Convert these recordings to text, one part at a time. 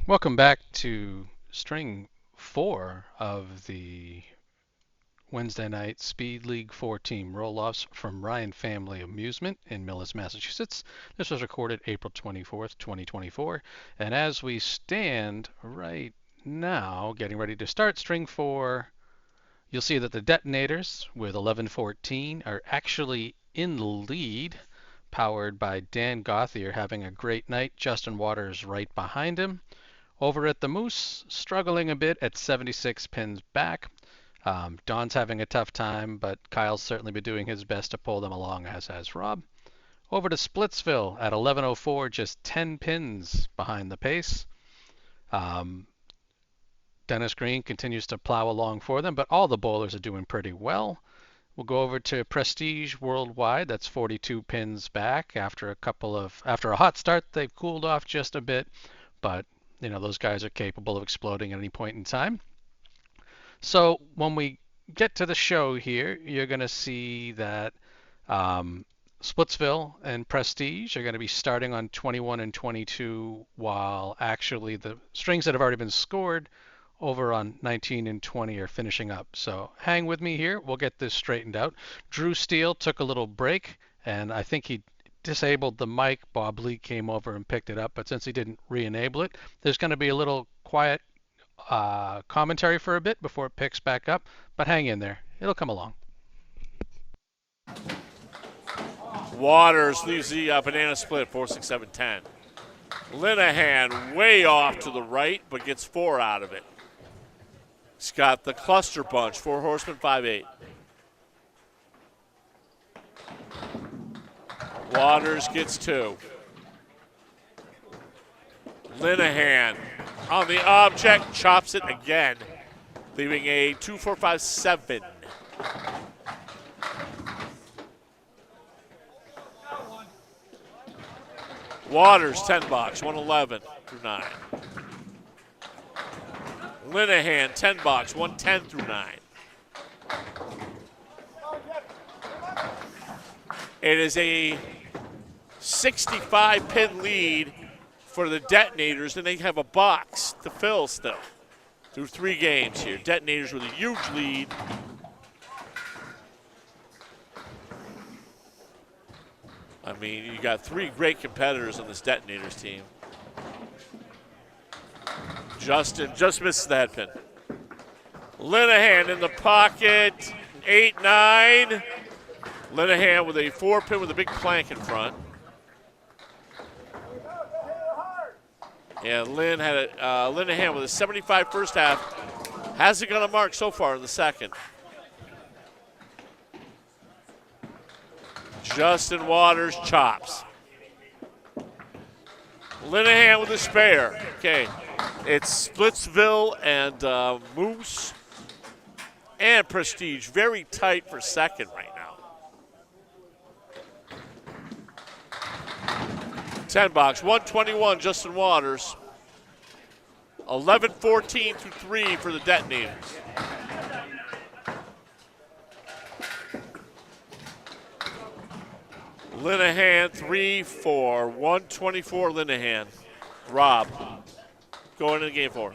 Welcome back to string 4 of the Wednesday night Speed League 4 team roll-offs from Ryan Family Amusement in Millis, Massachusetts. This was recorded April 24th, 2024. And as we stand right now, getting ready to start string 4, you'll see that the detonators with 1114 are actually in the lead, powered by Dan Gothier having a great night. Justin Waters right behind him. Over at the Moose, struggling a bit at 76 pins back. Don's having a tough time, but Kyle's certainly been doing his best to pull them along, as has Rob. Over to Splitsville at 11:04, just 10 pins behind the pace. Um, Dennis Green continues to plow along for them, but all the bowlers are doing pretty well. We'll go over to Prestige Worldwide. That's 42 pins back after a hot start. They've cooled off just a bit, but those guys are capable of exploding at any point in time. So when we get to the show here, you're going to see that Splitsville and Prestige are going to be starting on 21 and 22, while actually the strings that have already been scored over on 19 and 20 are finishing up. So hang with me here. We'll get this straightened out. Drew Steele took a little break, and I think he disabled the mic. Bob Lee came over and picked it up, but since he didn't re-enable it, there's going to be a little quiet commentary for a bit before it picks back up, but hang in there. It'll come along. Waters leaves the banana split, 4, 6, 7, 10. Linehan way off to the right, but gets 4 out of it. He's got the cluster bunch, 4 horsemen, 5, 8. Waters gets 2. Linehan on the object, chops it again, leaving a 2, 4, 5, 7. Waters, 10 bucks, 111 through 9. Linehan, 10 bucks, 110 through 9. It is a 65 pin lead for the Detonators, and they have a box to fill still through 3 games here. Detonators with a huge lead. I mean, you got 3 great competitors on this Detonators team. Justin just misses that pin. Linehan in the pocket, 8, 9. Linehan with a 4 pin with a big plank in front. Yeah, Linehan with a 75 first half. Hasn't got a mark so far in the second. Justin Waters chops. Linehan with a spare. Okay, it's Splitsville and Moose and Prestige. Very tight for second right now. 10 bucks, 121, Justin Waters. 11-14 through 3 for the Detonators. Linehan, 3, 4, 124 Linehan. Rob, going to the game 4.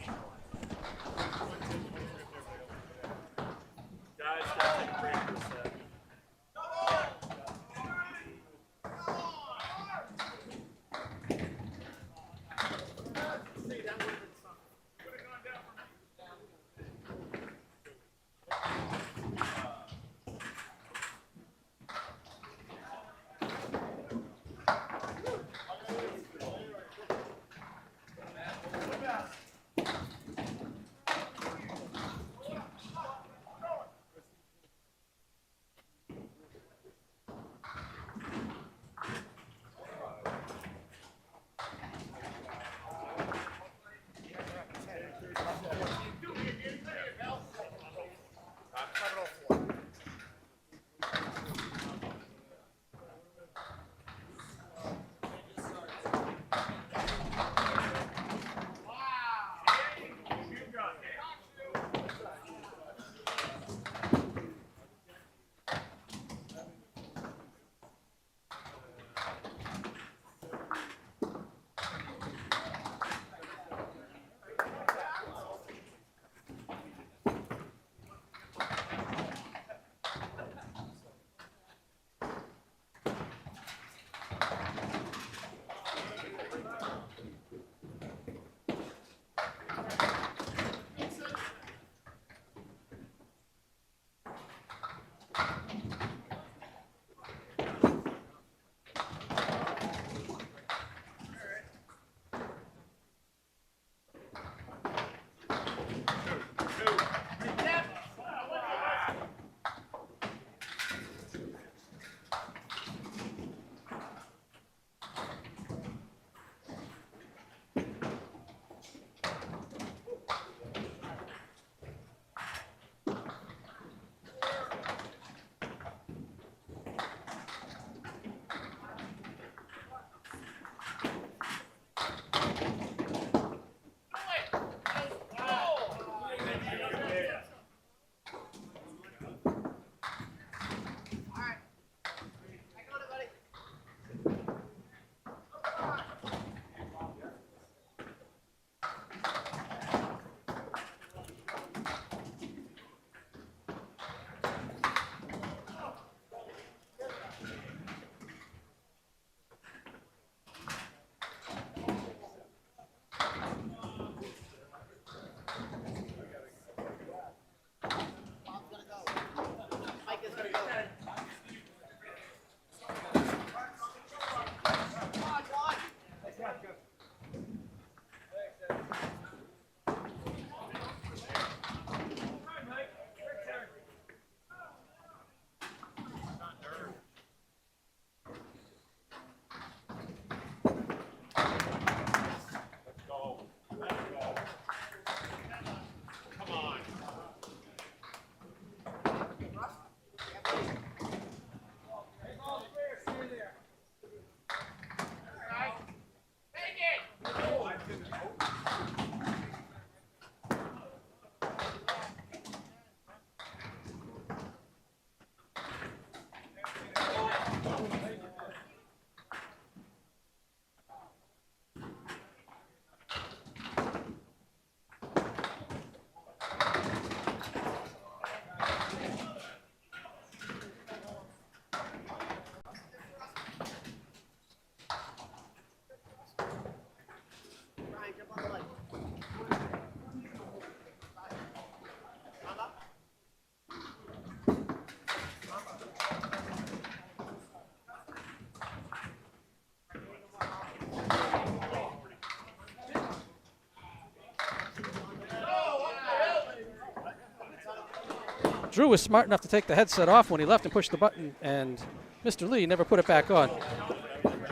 Drew was smart enough to take the headset off when he left and push the button, and Mr. Lee never put it back on.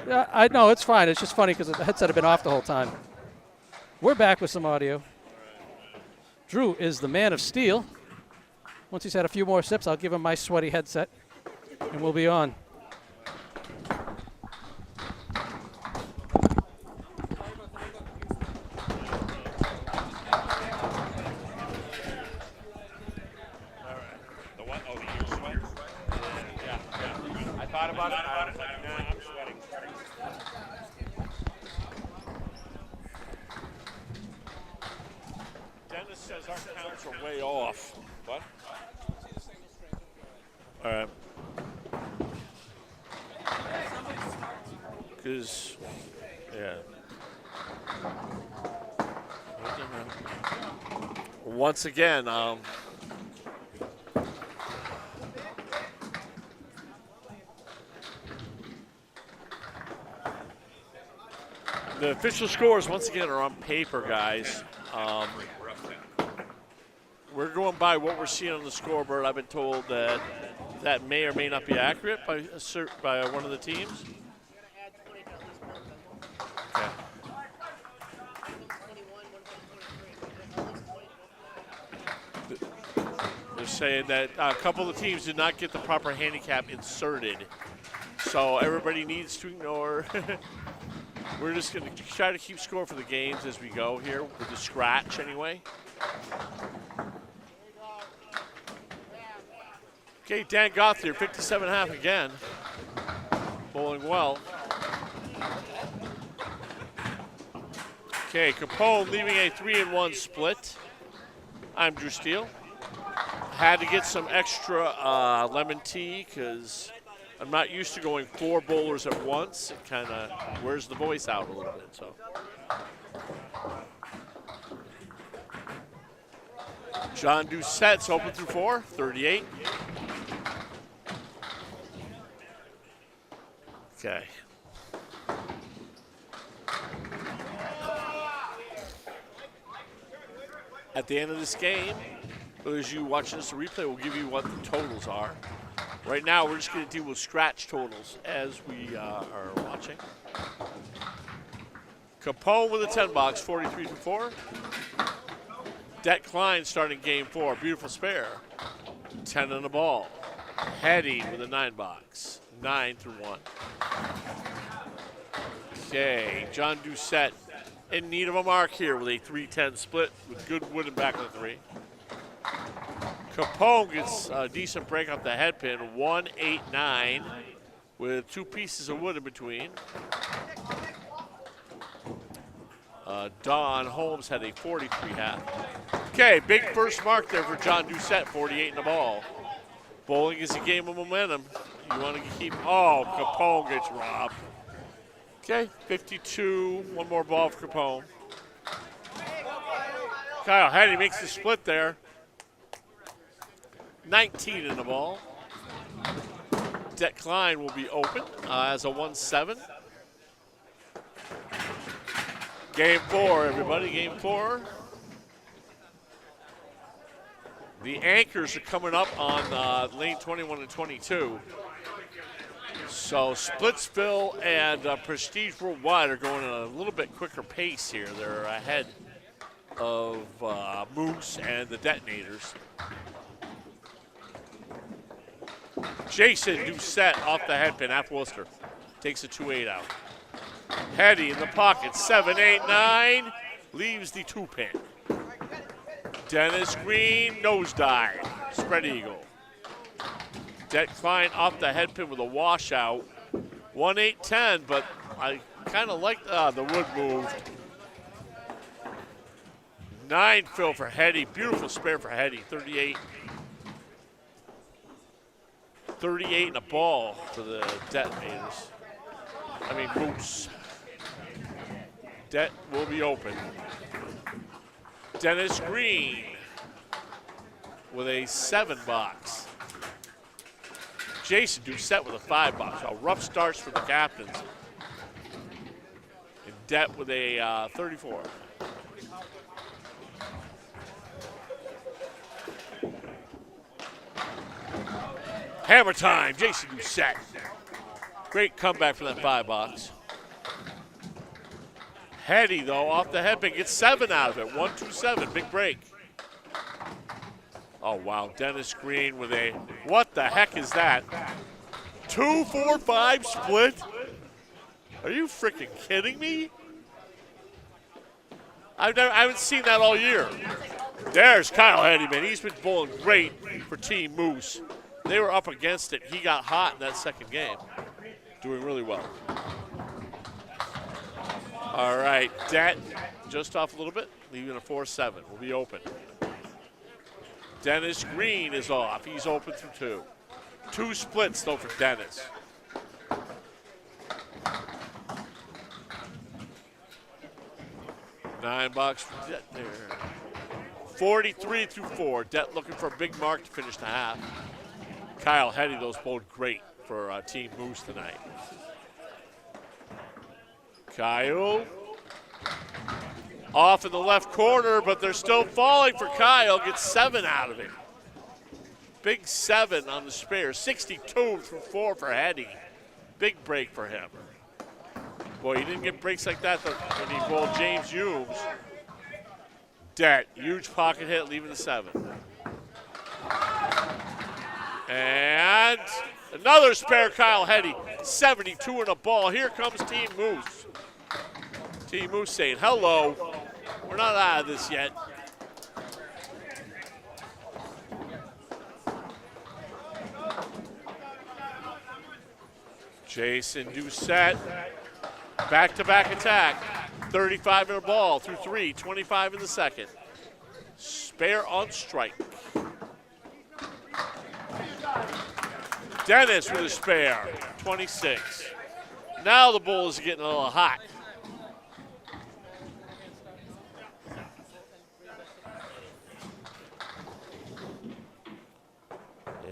Yeah, I know, it's fine. It's just funny because the headset had been off the whole time. We're back with some audio. Drew is the man of steel. Once he's had a few more sips, I'll give him my sweaty headset, and we'll be on. Dennis says our counts are way off. What? All right. Because, yeah. Once again, the official scores once again are on paper, guys. We're going by what we're seeing on the scoreboard. I've been told that that may or may not be accurate by one of the teams. Okay. They're saying that a couple of teams did not get the proper handicap inserted, so everybody needs to ignore. We're just going to try to keep score for the games as we go here with the scratch anyway. Okay, Dan Gottlieb, 57.5 again. Bowling well. Okay, Capone leaving a 3-1 split. I'm Drew Steele. Had to get some extra lemon tea because I'm not used to going 4 bowlers at once. It kind of wears the voice out a little bit. So, John Doucette's open through 4, 38. Okay. At the end of this game, as you watch this replay, we'll give you what the totals are. Right now, we're just going to deal with scratch totals as we are watching. Capone with a 10 box, 43-4. Det Klein starting game 4, beautiful spare, 10 on the ball. Hetty with a 9 box, 9-1. Okay, John Doucette in need of a mark here with a 3-10 split with good wood and back of the 3. Capone gets a decent break off the head pin, 1-8-9 with 2 pieces of wood in between. Don Holmes had a 43 hat. Okay, big first mark there for John Doucette, 48 in the ball. Bowling is a game of momentum. You want to keep, Capone gets robbed. Okay, 52, one more ball for Capone. Kyle Hetty makes the split there. 19 in the ball. Det Klein will be open as a 1-7. Game 4, everybody, game 4. The anchors are coming up on lane 21 and 22. So Splitsville and Prestige Worldwide are going at a little bit quicker pace here. They're ahead of Moose and the Detonators. Jason Doucette off the head pin, half Worcester. Takes a 2-8 out. Hetty in the pocket, 7-8-9. Leaves the 2-pin. Dennis Green, nosedive. Spread eagle. Det Klein off the head pin with a washout. 1-8-10, but I kind of like the wood moved. 9 fill for Hetty. Beautiful spare for Hetty, 38. 38 and a ball for the Detonators. Moose. Det will be open. Dennis Green with a 7 box. Jason Doucette with a 5 box. So rough starts for the captains. And Det with a 34. Hammer time, Jason Doucette. Great comeback for that 5 box. Hetty, though, off the headpin, gets 7 out of it. 1-2-7, big break. Oh, wow, Dennis Green with a, what the heck is that? 2-4-5 split? Are you freaking kidding me? I haven't seen that all year. There's Kyle Hetty, man. He's been bowling great for Team Moose. They were up against it. He got hot in that second game. Doing really well. All right, Det just off a little bit, leaving a 4-7. Will be open. Dennis Green is off. He's open through 2. 2 splits, though, for Dennis. $9 for Det there. 43 through 4. Det looking for a big mark to finish the half. Kyle Hetty, those bowled great for Team Moose tonight. Kyle off in the left corner, but they're still falling for Kyle. Gets 7 out of it. Big 7 on the spare. 62 through 4 for Hetty. Big break for him. Boy, he didn't get breaks like that when he bowled James Humes. Det, huge pocket hit, leaving the 7. And another spare Kyle Hetty. 72 in a ball. Here comes Team Moose. Team Moose saying, hello, we're not out of this yet. Jason Doucette, back-to-back attack. 35 in a ball through 3, 25 in the second. Spare on strike. Dennis with a spare, 26. Now the bull is getting a little hot.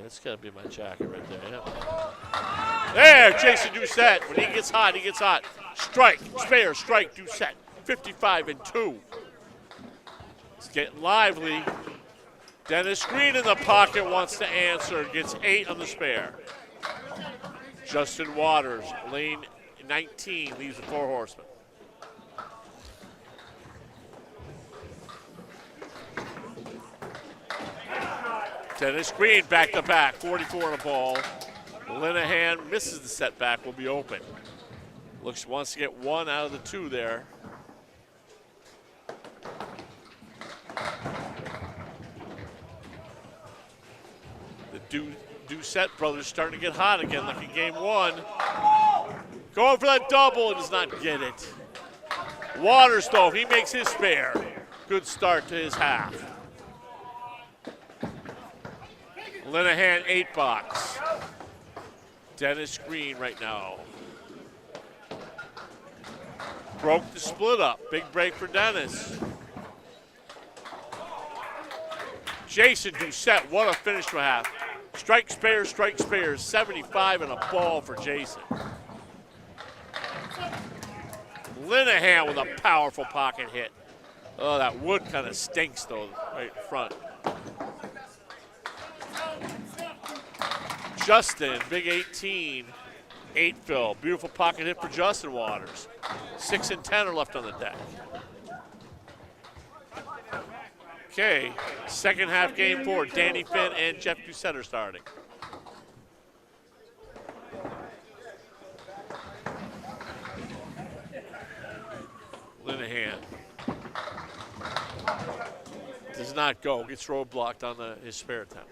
That's got to be my jacket right there. Yeah. There, Jason Doucette. When he gets hot, he gets hot. Strike, spare, strike, Doucette. 55 and 2. It's getting lively. Dennis Green in the pocket wants to answer. Gets 8 on the spare. Justin Waters, lane 19, leaves the 4 horsemen. Dennis Green back-to-back, 44 in a ball. Linehan misses the setback, will be open. Wants to get 1 out of the 2 there. The Doucette brothers starting to get hot again, like in game 1. Going for that double and does not get it. Waters, though, he makes his spare. Good start to his half. Linehan 8 box. Dennis Green right now. Broke the split up. Big break for Dennis. Jason Doucette, what a finish to a half. Strike spares, 75 and a ball for Jason. Linehan with a powerful pocket hit. Oh, that wood kind of stinks though, right in front. Justin, big 18, 8 fill. Beautiful pocket hit for Justin Waters. 6 and 10 are left on the deck. Okay, second half game 4. Danny Finn and Jeff Doucette are starting. Linehan does not go. Gets roadblocked on his spare attempt.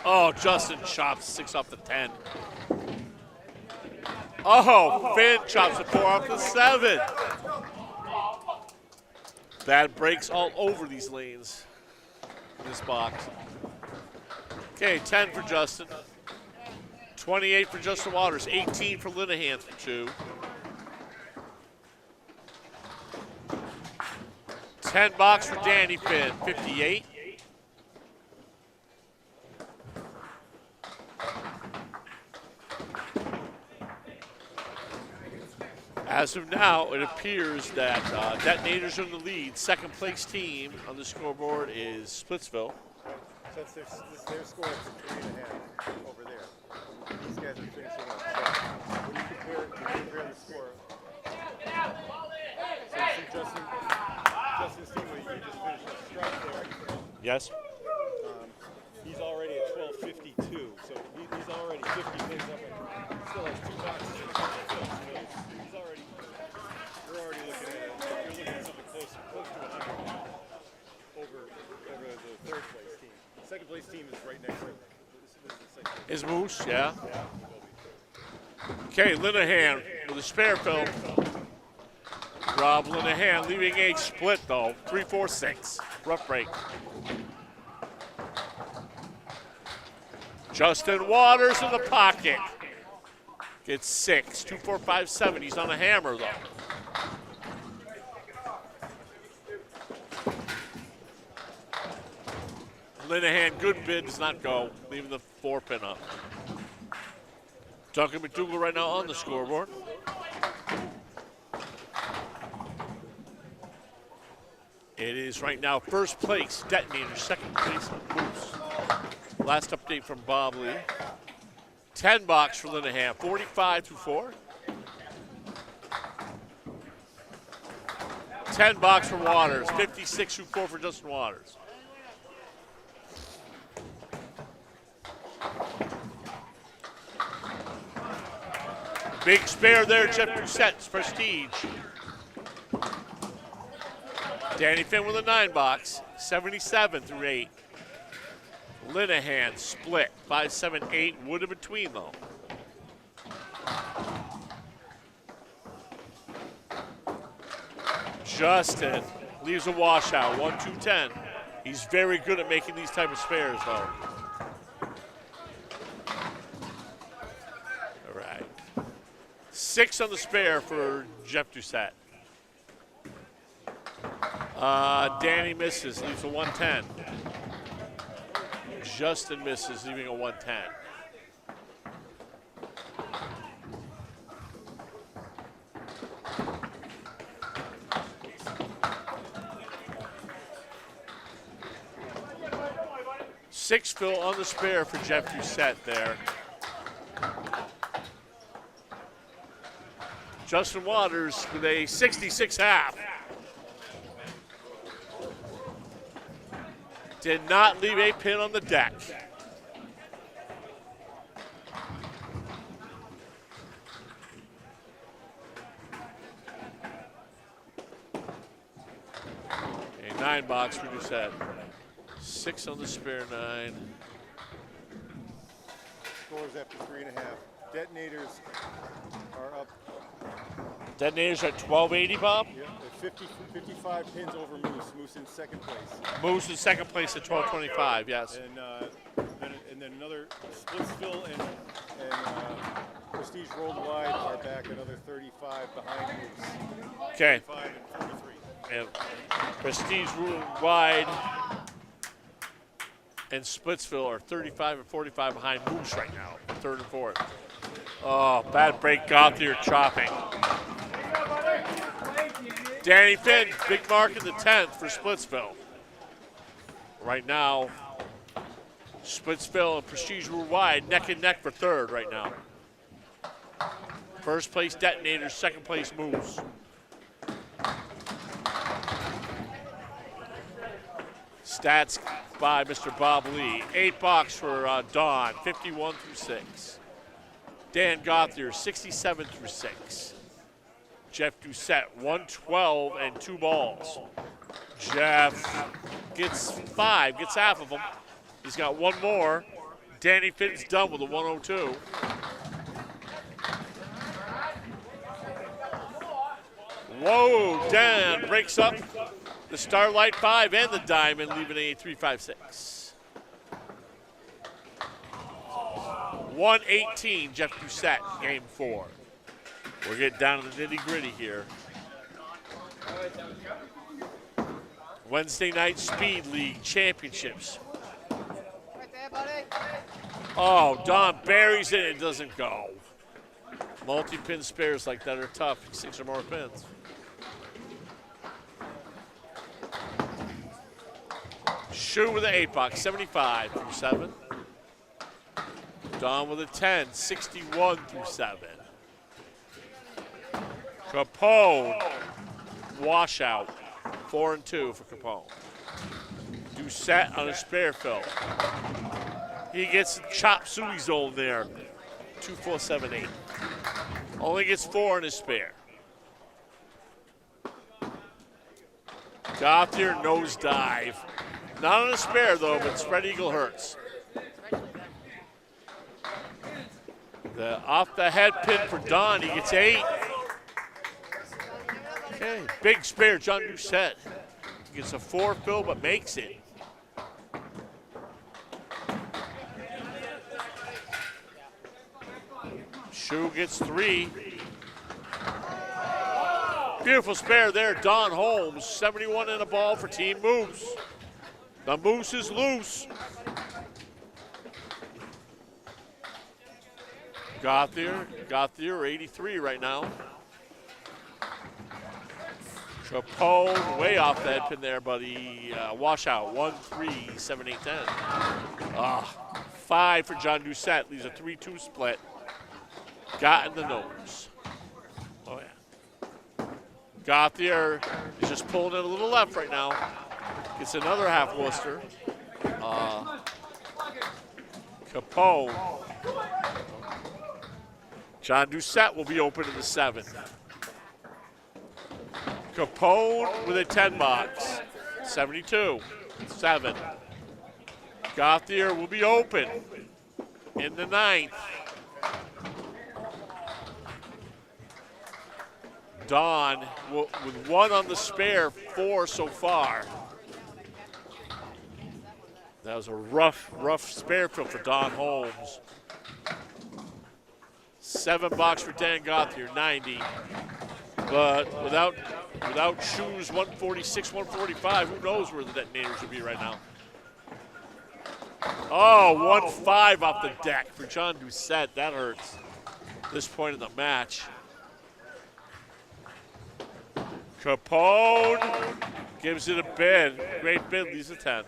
Oh, Justin chops 6 off the 10. Oh, Finn chops a 4 off the 7. Bad breaks all over these lanes in this box. Okay, 10 for Justin. 28 for Justin Waters. 18 for Linehan for 2. 10 box for Danny Finn. 58. As of now, it appears that Detonators are in the lead. Second place team on the scoreboard is Splitsville. Since their score is 3.5 over there. These guys are finishing up. So when you compare the score, so Justin Steele, you just finished a strike there. Yes. He's already at 12:52, so he's already 50 pins up and still has 2 boxes in the field. So you're already looking at something close to 100 now over the third place team. Second place team is right next to him. Is Moose, yeah. Okay, Linehan with a spare fill. Rob Linehan leaving a split though. 3-4-6. Rough break. Justin Waters in the pocket. Gets 6. 2-4-5-7. He's on a hammer though. Linehan, good bid, does not go, leaving the 4-pin up. Duncan MacDougall right now on the scoreboard. It is right now first place, Detonator, second place, Moose. Last update from Bob Lee. 10 box for Linehan, 45-4. 10 box for Waters, 56-4 for Justin Waters. Big spare there, Jeff Doucette's Prestige. Danny Finn with a 9 box, 77-8. Linehan split, 5-7-8, wood in between though. Justin leaves a washout, 1-2-10. He's very good at making these type of spares though. All right. 6 on the spare for Jeff Doucette. Danny misses, leaves a 110. Justin misses, leaving a 110. Six fill on the spare for Jeff Doucette there. Justin Waters with a 66 half. Did not leave a pin on the deck. A 9 box for Doucette. 6 on the spare 9. Scores after 3.5. Detonators are up. Detonators at 1280, Bob? Yeah, 55 pins over Moose. Moose in second place. Moose in second place at 1225, yes. And then another Splitsville and Prestige rolled wide are back another 35 behind Moose. Okay. 35 and 43. And Prestige rolled wide and Splitsville are 35 and 45 behind Moose right now, third and fourth. Oh, bad break, Gauthier chopping. Danny Finn, big mark in the 10th for Splitsville. Right now, Splitsville and Prestige were wide, neck and neck for third right now. First place Detonators, second place Moose. Stats by Mr. Bob Lee. 8 box for Don, 51-6. Dan Gauthier, 67-6. Jeff Doucette, 112 and 2 balls. Jeff gets 5, gets half of them. He's got 1 more. Danny Finn's done with a 102. Whoa, Dan breaks up the Starlight 5 and the Diamond, leaving a 3-5-6. 118, Jeff Doucette, game 4. We're getting down to the nitty-gritty here. Wednesday night Speed League Championships. Oh, Don buries it, it doesn't go. Multi-pin spares like that are tough. 6 or more pins. Shu with an 8-box, 75 through 7. Don with a 10, 61 through 7. Capone, washout, 4 and 2 for Capone. Doucette on a spare fill. He gets chop suey zone there, 2, 4, 7, 8. Only gets 4 in his spare. Gauthier nosedive. Not on a spare though, but spread eagle hurts. The off the head pin for Don, he gets 8. Okay, big spare, John Doucette. Gets a 4 fill, but makes it. Shu gets 3. Beautiful spare there, Don Holmes, 71 in a ball for Team Moose. The Moose is loose. Gauthier, 83 right now. Capone, way off the head pin there, buddy. Washout, 1, 3, 7, 8, 10. 5 for John Doucette, leaves a 3-2 split. Got in the nose. Oh, yeah. Gauthier is just pulling it a little left right now. Gets another half Worcester. Capone. John Doucette will be open in the 7. Capone with a 10-box, 72, 7. Gauthier will be open in the 9th. Don with 1 on the spare, 4 so far. That was a rough spare fill for Don Holmes. 7-box for Dan Gauthier, 90. But without shoes, 146, 145, who knows where the detonators would be right now. Oh, 1-5 off the deck for John Doucette. That hurts. This point in the match. Capone gives it a bid. Great bid, leaves a 10.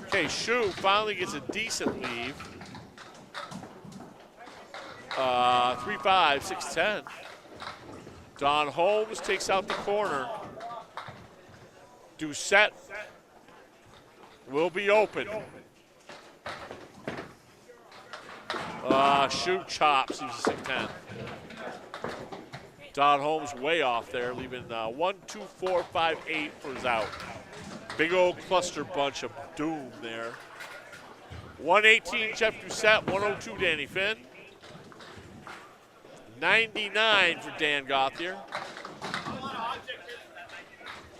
Okay, Shu finally gets a decent leave. 3-5, 6-10. Don Holmes takes out the corner. Doucette will be open. Shu chops, he's a 6-10. Don Holmes way off there, leaving 1, 2, 4, 5, 8 for his out. Big old cluster bunch of doom there. 118 Jeff Doucette, 102 Danny Finn. 99 for Dan Gauthier.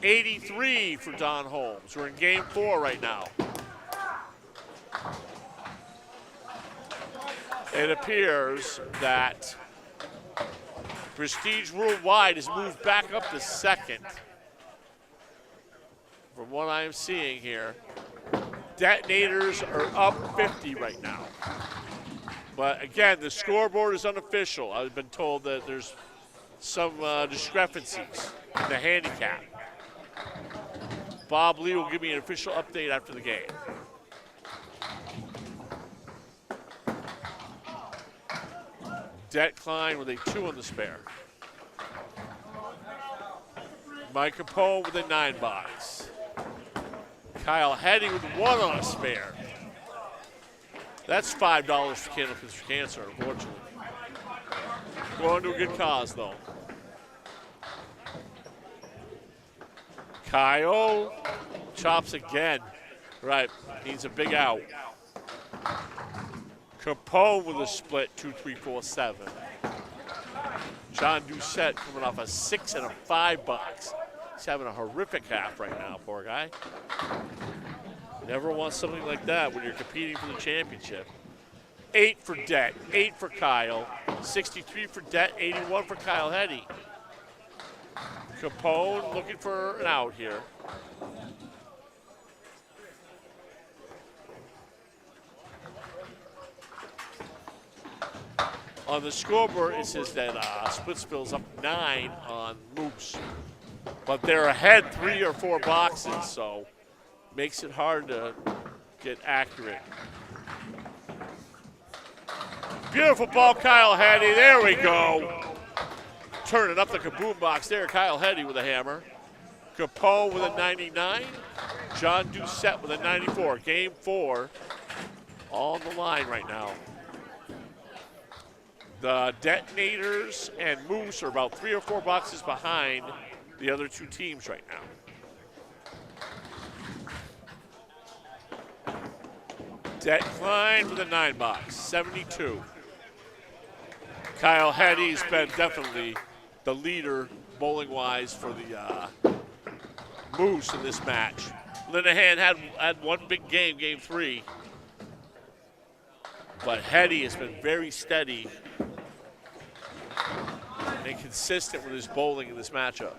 83 for Don Holmes. We're in game 4 right now. It appears that Prestige Worldwide has moved back up to 2nd. From what I am seeing here, detonators are up 50 right now. But again, the scoreboard is unofficial. I've been told that there's some discrepancies in the handicap. Bob Lee will give me an official update after the game. Det Klein with a 2 on the spare. Micah Poe with a 9-box. Kyle Heddy with 1 on a spare. That's $5 for Candlepin for Cancer, unfortunately. Going to a good cause, though. Kyle chops again. Right, needs a big out. Capone with a split, 2, 3, 4, 7. John Doucette coming off a 6 and a 5-box. He's having a horrific half right now, poor guy. You never want something like that when you're competing for the championship. 8 for Det, 8 for Kyle, 63 for Det, 81 for Kyle Heddy. Capone looking for an out here. On the scoreboard, it says that Splitsville's up 9 on Moose. But they're ahead 3 or 4 boxes, so makes it hard to get accurate. Beautiful ball, Kyle Hattie. There we go. Turning up the kaboom box there. Kyle Hattie with a hammer. Capone with a 99. John Doucette with a 94. Game 4 on the line right now. The Detonators and Moose are about 3 or 4 boxes behind the other 2 teams right now. Det Klein with a 9 box, 72. Kyle Hattie's been definitely the leader bowling-wise for the Moose in this match. Linehan had one big game, game 3. But Hattie has been very steady and consistent with his bowling in this matchup.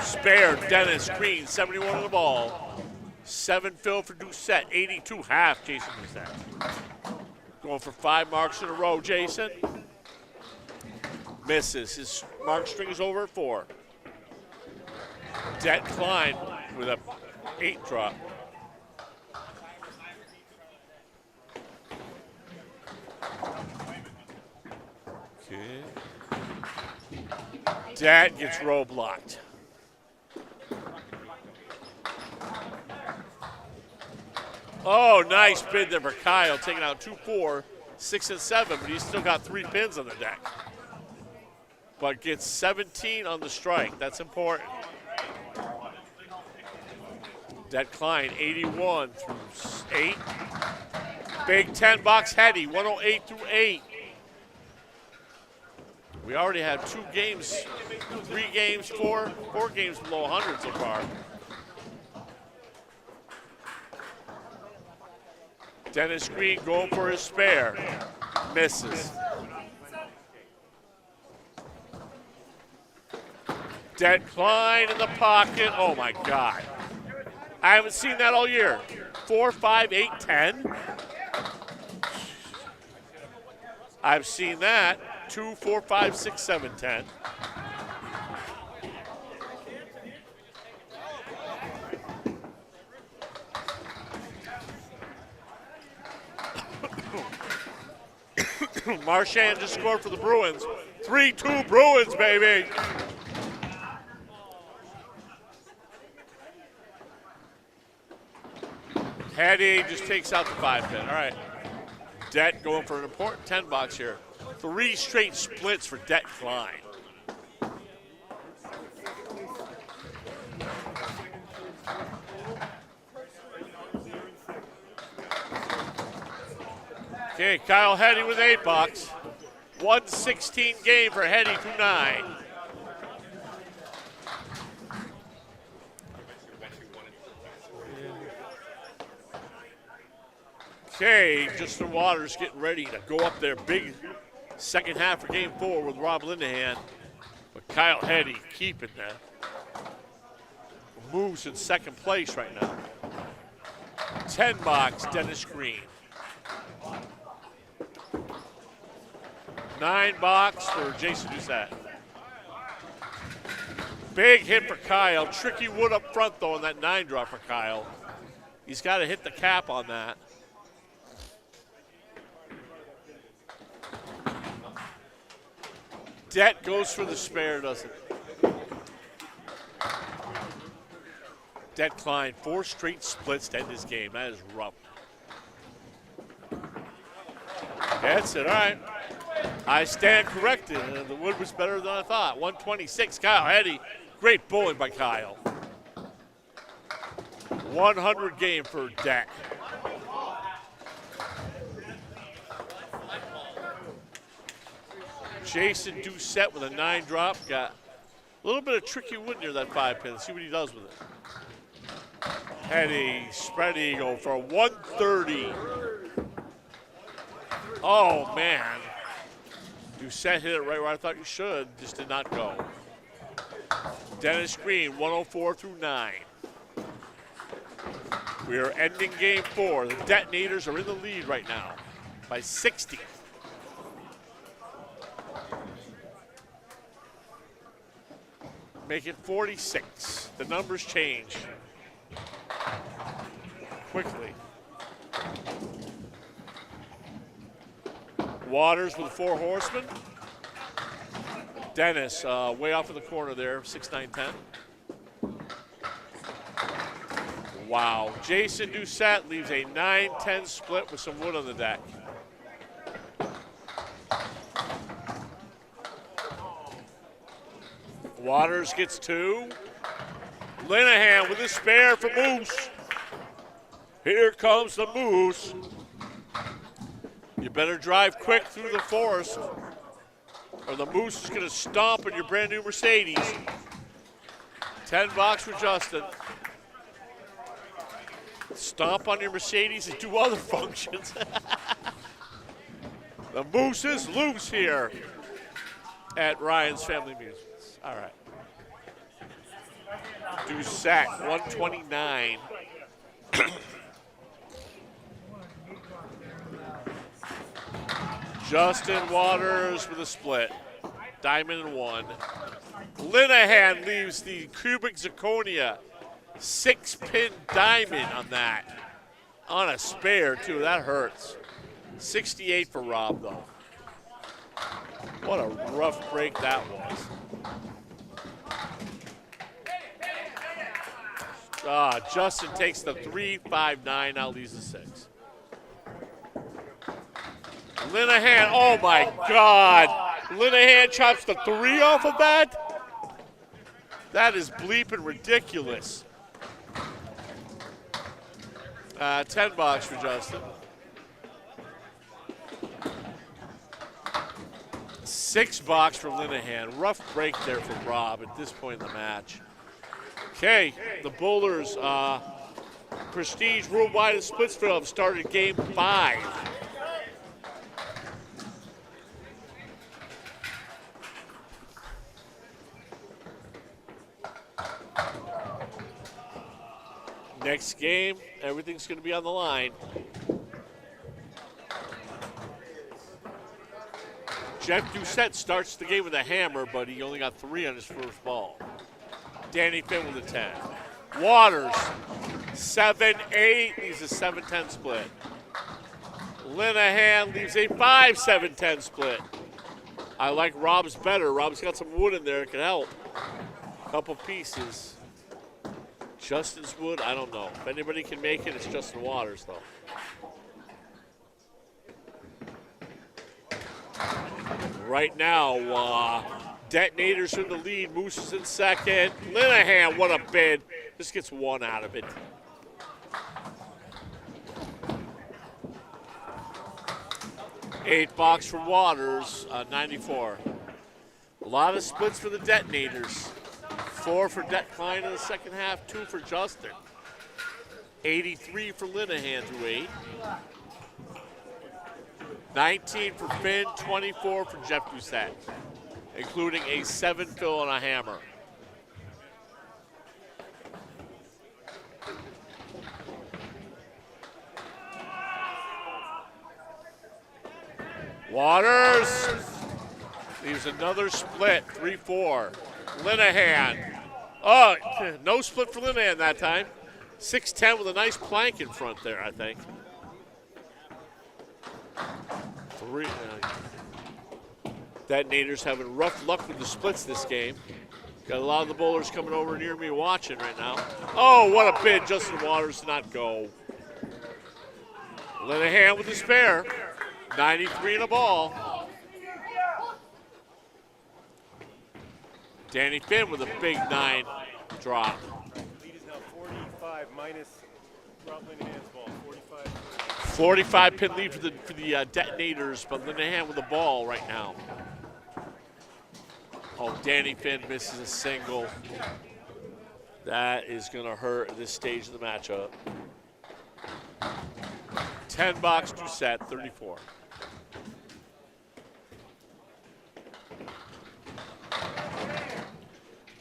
Spare, Dennis Green, 71 on the ball. 7 fill for Doucette, 82 half, Jason Doucette. Going for 5 marks in a row, Jason. Misses, his mark string is over at 4. Det Klein with a 8 drop. Okay. Det gets row blocked. Oh, nice bid there for Kyle, taking out 2, 4, 6, and 7, but he's still got 3 pins on the deck. But gets 17 on the strike. That's important. Det Klein, 81 through 8. Big 10 box Hetty, 108 through 8. We already have 2 games, 3 games, 4 games below 100 so far. Dennis Green going for his spare. Misses. Det Klein in the pocket. Oh my God. I haven't seen that all year. 4, 5, 8, 10. I've seen that. 2, 4, 5, 6, 7, 10. Marchand just scored for the Bruins. 3-2 Bruins, baby. Hattie just takes out the 5 pin. All right. Det going for an important 10 box here. 3 straight splits for Det Klein. Okay, Kyle Hattie with 8 box. 116 game for Hattie through 9. Okay, Justin Waters getting ready to go up there. Big second half for game 4 with Rob Lindahan. But Kyle Hattie keeping that. Moves in second place right now. 10 box, Dennis Green. 9 box for Jason Doucette. Big hit for Kyle. Tricky wood up front though on that 9 drop for Kyle. He's got to hit the cap on that. Det goes for the spare, doesn't it? Det Klein, 4 straight splits to end this game. That is rough. That's it, all right. I stand corrected. The wood was better than I thought. 126, Kyle Hattie. Great bowling by Kyle. 100 game for Det. Jason Doucette with a 9 drop. Got a little bit of tricky wood near that 5 pin. Let's see what he does with it. Hattie, spread eagle for 130. Oh, man. Doucette hit it right where I thought you should. Just did not go. Dennis Green, 104 through 9. We are ending game 4. The Detonators are in the lead right now by 60. Make it 46. The numbers change quickly. Waters with 4 horsemen. Dennis way off in the corner there, 6'9", 10. Wow. Jason Doucette leaves a 9-10 split with some wood on the deck. Waters gets 2. Linehan with a spare for Moose. Here comes the Moose. You better drive quick through the forest or the Moose is going to stomp on your brand new Mercedes. $10 for Justin. Stomp on your Mercedes and do other functions. The Moose is loose here at Ryan's Family Amusements. All right. Doucette, 129. Justin Waters with a split. Diamond and 1. Linehan leaves the cubic zirconia 6-pin diamond on that. On a spare, too. That hurts. 68 for Rob, though. What a rough break that was. Justin takes the 3-5-9, now leaves the 6. Linehan, oh my God. Linehan chops the 3 off of that? That is bleeping ridiculous. $10 for Justin. $6 for Linehan. Rough break there for Rob at this point in the match. Okay, the Bowlers Prestige Worldwide in Splitsville have started game 5. Next game, everything's going to be on the line. Jeff Doucette starts the game with a hammer, but he only got 3 on his first ball. Danny Finn with a 10. Waters, 7-8, leaves a 7-10 split. Linehan leaves a 5-7-10 split. I like Rob's better. Rob's got some wood in there that can help. Couple pieces. Justin's wood, I don't know. If anybody can make it, it's Justin Waters, though. Right now, Detonators in the lead. Moose is in second. Linehan, what a bid. Just gets 1 out of it. $8 for Waters, 94. A lot of splits for the Detonators. 4 for Det Klein in the second half, 2 for Justin. 83 for Linehan to 8. 19 for Finn, 24 for Jeff Doucette, including a 7 fill and a hammer. Waters leaves another split, 3-4. Linehan. Oh, no split for Linehan that time. 6-10 with a nice plank in front there, I think. 3. Detonators having rough luck with the splits this game. Got a lot of the bowlers coming over near me watching right now. Oh, what a bid. Justin Waters did not go. Linehan with the spare. 93 in a ball. Danny Finn with a big 9 drop. Lead is now 45 minus Rob Linehan's ball. 45. 45 pin lead for the Detonators, but Linehan with the ball right now. Oh, Danny Finn misses a single. That is going to hurt at this stage of the matchup. $10 Doucette, 34.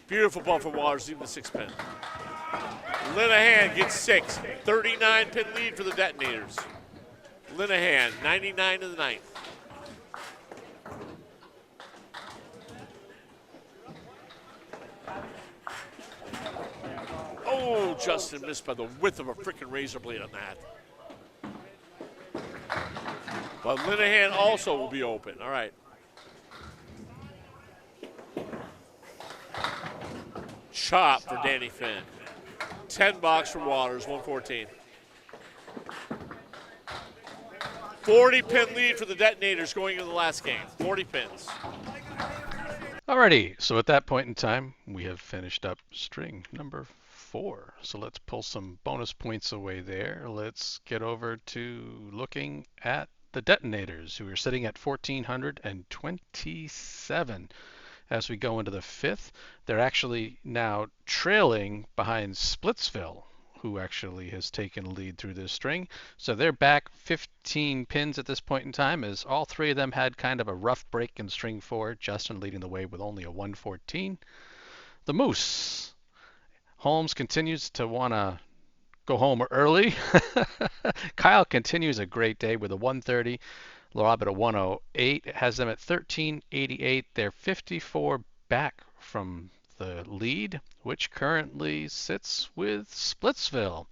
Beautiful ball for Waters, even the 6 pin. Linehan gets 6. 39 pin lead for the Detonators. Linehan, 99 in the ninth. Oh, Justin missed by the width of a freaking razor blade on that. But Linehan also will be open. All right. Chop for Danny Finn. 10 box for Waters, 114. 40 pin lead for the Detonators going into the last game. 40 pins. Alrighty, so at that point in time, we have finished up string number 4. So let's pull some bonus points away there. Let's get over to looking at the Detonators, who are sitting at 1,427. As we go into the 5th, they're actually now trailing behind Splitsville, who actually has taken a lead through this string. So they're back 15 pins at this point in time, as all 3 of them had kind of a rough break in string 4. Justin leading the way with only a 114. The Moose. Holmes continues to want to go home early. Kyle continues a great day with a 130. Rob at a 108. It has them at 1388. They're 54 back from the lead, which currently sits with Splitsville.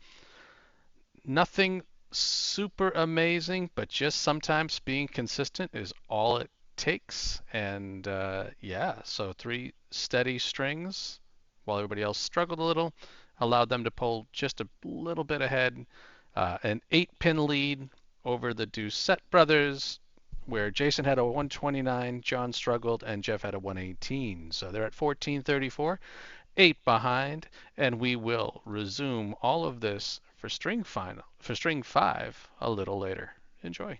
Nothing super amazing, but just sometimes being consistent is all it takes. And yeah, so 3 steady strings while everybody else struggled a little, allowed them to pull just a little bit ahead. An 8-pin lead over the Doucette brothers, where Jason had a 129, John struggled, and Jeff had a 118. So they're at 1434, 8 behind, and we will resume all of this for string 5 a little later. Enjoy.